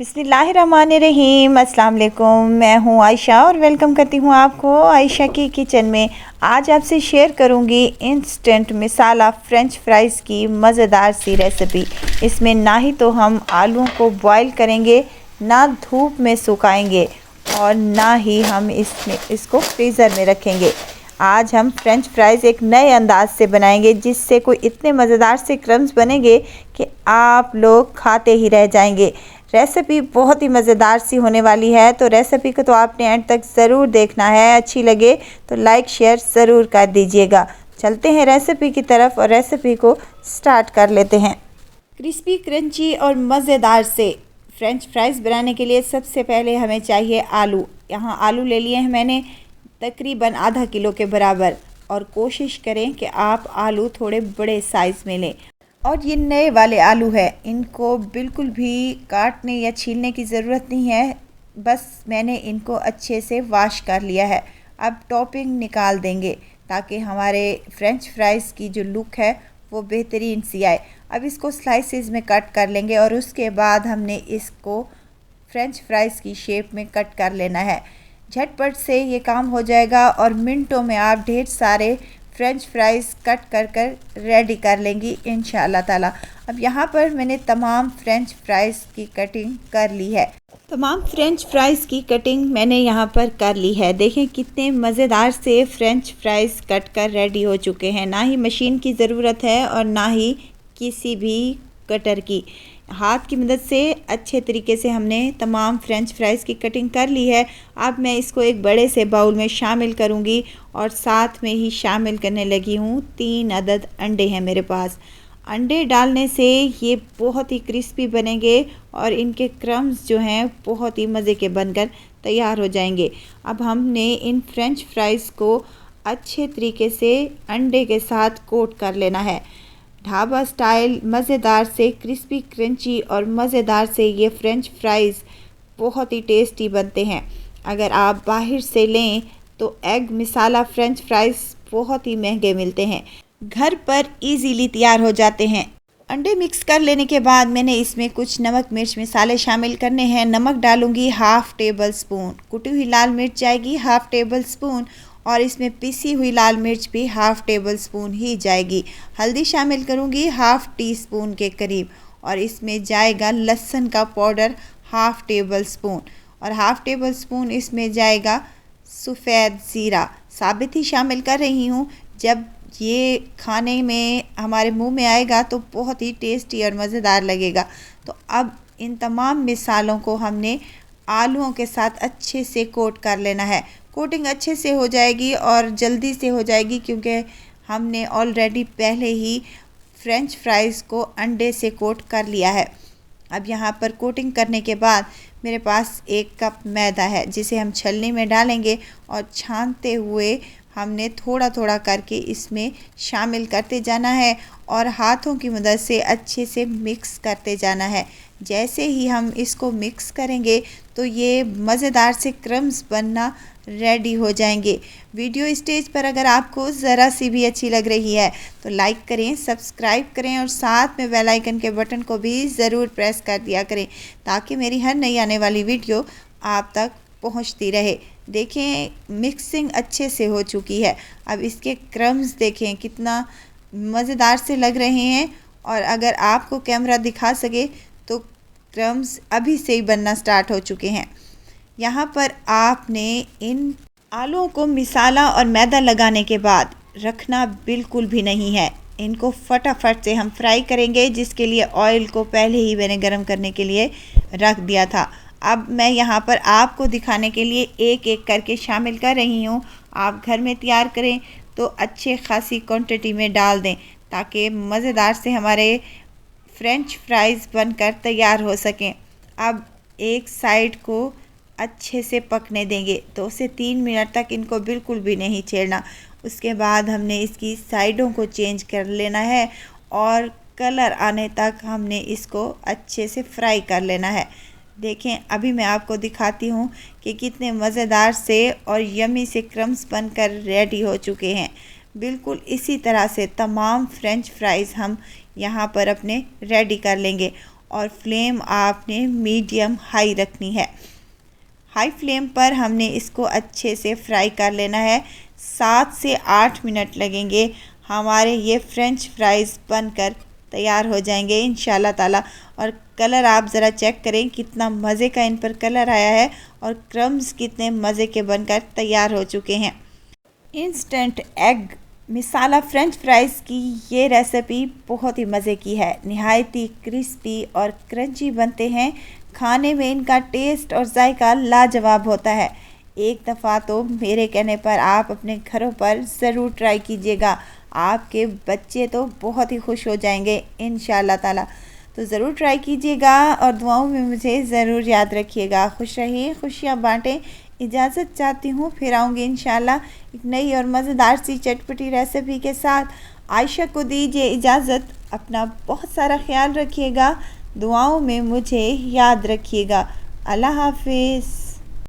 बिस्मिल्लाहिर्रहमानिर्रहीम। अस्सलाम वालेकुम। मैं हूँ आयशा और वेलकम करती हूँ आपको आयशा की किचन में। आज आपसे शेयर करूँगी इंस्टेंट मिसाला फ़्रेंच फ्राइज़ की मज़ेदार सी रेसिपी। इसमें ना ही तो हम आलूओं को बॉईल करेंगे, ना धूप में सुखाएंगे और ना ही हम इसको फ्रीज़र में रखेंगे। आज हम फ़्रेंच फ्राइज़ एक नए अंदाज से बनाएंगे, जिससे कोई इतने मज़ेदार से क्रम्स बनेंगे कि आप लोग खाते ही रह जाएंगे। रेसिपी बहुत ही मज़ेदार सी होने वाली है, तो रेसिपी को तो आपने एंड तक ज़रूर देखना है। अच्छी लगे तो लाइक शेयर ज़रूर कर दीजिएगा। चलते हैं रेसिपी की तरफ और रेसिपी को स्टार्ट कर लेते हैं। क्रिस्पी क्रंची और मज़ेदार से फ़्रेंच फ्राइज़ बनाने के लिए सबसे पहले हमें चाहिए आलू। यहाँ आलू ले लिए हैं मैंने तकरीबन आधा किलो के बराबर, और कोशिश करें कि आप आलू थोड़े बड़े साइज़ में लें। और ये नए वाले आलू है, इनको बिल्कुल भी काटने या छीलने की ज़रूरत नहीं है, बस मैंने इनको अच्छे से वॉश कर लिया है। अब टॉपिंग निकाल देंगे ताकि हमारे फ़्रेंच फ्राइज़ की जो लुक है वो बेहतरीन सी आए। अब इसको स्लाइसेस में कट कर लेंगे और उसके बाद हमने इसको फ़्रेंच फ्राइज़ की शेप में कट कर लेना है। झटपट से ये काम हो जाएगा और मिनटों में आप ढेर सारे फ़्रेंच फ्राइज़ कट कर रेडी कर लेंगी इंशाअल्लाह ताला। अब यहाँ पर मैंने तमाम फ़्रेंच फ्राइज़ की कटिंग कर ली है। तमाम फ़्रेंच फ्राइज़ की कटिंग मैंने यहाँ पर कर ली है। देखें कितने मज़ेदार से फ़्रेंच फ्राइज़ कट कर रेडी हो चुके हैं। ना ही मशीन की ज़रूरत है और ना ही किसी भी कटर की। हाथ की मदद से अच्छे तरीके से हमने तमाम फ़्रेंच फ्राइज़ की कटिंग कर ली है। अब मैं इसको एक बड़े से बाउल में शामिल करूंगी और साथ में ही शामिल करने लगी हूँ 3 अदद अंडे हैं मेरे पास। अंडे डालने से ये बहुत ही क्रिस्पी बनेंगे और इनके क्रम्स जो हैं बहुत ही मज़े के बनकर तैयार हो जाएंगे। अब हमने इन फ़्रेंच फ्राइज़ को अच्छे तरीके से अंडे के साथ कोट कर लेना है। ढाबा स्टाइल मज़ेदार से क्रिस्पी क्रंची और मज़ेदार से ये फ़्रेंच फ्राइज़ बहुत ही टेस्टी बनते हैं। अगर आप बाहर से लें तो एग मिसाला फ़्रेंच फ्राइज़ बहुत ही महंगे मिलते हैं, घर पर इजीली तैयार हो जाते हैं। अंडे मिक्स कर लेने के बाद मैंने इसमें कुछ नमक मिर्च मसाले शामिल करने हैं। नमक डालूंगी हाफ़ टेबल स्पून, कुटी हुई लाल मिर्च जाएगी हाफ़ टेबल स्पून, और इसमें पिसी हुई लाल मिर्च भी हाफ़ टेबल स्पून ही जाएगी। हल्दी शामिल करूंगी हाफ़ टी स्पून के करीब, और इसमें जाएगा लहसुन का पाउडर हाफ़ टेबल स्पून, और हाफ़ टेबल स्पून इसमें जाएगा सफ़ेद ज़ीरा साबित ही शामिल कर रही हूँ। जब ये खाने में हमारे मुंह में आएगा तो बहुत ही टेस्टी और मज़ेदार लगेगा। तो अब इन तमाम मिसालों को हमने आलूओं के साथ अच्छे से कोट कर लेना है। कोटिंग अच्छे से हो जाएगी और जल्दी से हो जाएगी क्योंकि हमने ऑलरेडी पहले ही फ़्रेंच फ्राइज़ को अंडे से कोट कर लिया है। अब यहाँ पर कोटिंग करने के बाद मेरे पास 1 कप मैदा है, जिसे हम छलनी में डालेंगे और छानते हुए हमने थोड़ा थोड़ा करके इसमें शामिल करते जाना है और हाथों की मदद से अच्छे से मिक्स करते जाना है। जैसे ही हम इसको मिक्स करेंगे तो ये मज़ेदार से क्रम्स बनना रेडी हो जाएंगे। वीडियो स्टेज पर अगर आपको ज़रा सी भी अच्छी लग रही है तो लाइक करें, सब्सक्राइब करें और साथ में बेल आइकन के बटन को भी ज़रूर प्रेस कर दिया करें ताकि मेरी हर नई आने वाली वीडियो आप तक पहुंचती रहे। देखें मिक्सिंग अच्छे से हो चुकी है। अब इसके क्रम्स देखें कितना मज़ेदार से लग रहे हैं, और अगर आपको कैमरा दिखा सके तो क्रम्स अभी से ही बनना स्टार्ट हो चुके हैं। यहाँ पर आपने इन आलूओं को मिसाला और मैदा लगाने के बाद रखना बिल्कुल भी नहीं है। इनको फटाफट से हम फ्राई करेंगे, जिसके लिए ऑयल को पहले ही मैंने गरम करने के लिए रख दिया था। अब मैं यहाँ पर आपको दिखाने के लिए एक एक करके शामिल कर रही हूँ। आप घर में तैयार करें तो अच्छे खासी क्वांटिटी में डाल दें ताकि मज़ेदार से हमारे फ़्रेंच फ्राइज़ बनकर तैयार हो सकें। अब एक साइड को अच्छे से पकने देंगे, 2 से 3 मिनट तक इनको बिल्कुल भी नहीं छेड़ना। उसके बाद हमने इसकी साइडों को चेंज कर लेना है और कलर आने तक हमने इसको अच्छे से फ्राई कर लेना है। देखें अभी मैं आपको दिखाती हूँ कि कितने मज़ेदार से और यमी से क्रम्स बनकर रेडी हो चुके हैं। बिल्कुल इसी तरह से तमाम फ़्रेंच फ्राइज़ हम यहाँ पर अपने रेडी कर लेंगे। और फ्लेम आपने मीडियम हाई रखनी है। हाई फ्लेम पर हमने इसको अच्छे से फ्राई कर लेना है। 7 से 8 मिनट लगेंगे, हमारे ये फ्रेंच फ्राइज़ बनकर तैयार हो जाएंगे इंशाल्लाह ताला। और कलर आप ज़रा चेक करें कितना मज़े का इन पर कलर आया है और क्रम्स कितने मज़े के बनकर तैयार हो चुके हैं। इंस्टेंट एग मसाला फ्रेंच फ्राइज़ की ये रेसिपी बहुत ही मज़े की है। नहायत ही क्रिस्पी और क्रंची बनते हैं। खाने में इनका टेस्ट और जायका लाजवाब होता है। एक दफ़ा तो मेरे कहने पर आप अपने घरों पर ज़रूर ट्राई कीजिएगा। आपके बच्चे तो बहुत ही खुश हो जाएंगे इंशाल्लाह ताला। तो ज़रूर ट्राई कीजिएगा और दुआओं में मुझे ज़रूर याद रखिएगा। खुश रहिए, खुशियाँ बांटें। इजाज़त चाहती हूँ, फिर आऊँगी इंशाल्लाह एक नई और मज़ेदार सी चटपटी रेसिपी के साथ। आयशा को दीजिए इजाज़त। अपना बहुत सारा ख्याल रखिएगा, दुआओं में मुझे याद रखिएगा। अल्लाह हाफिज़।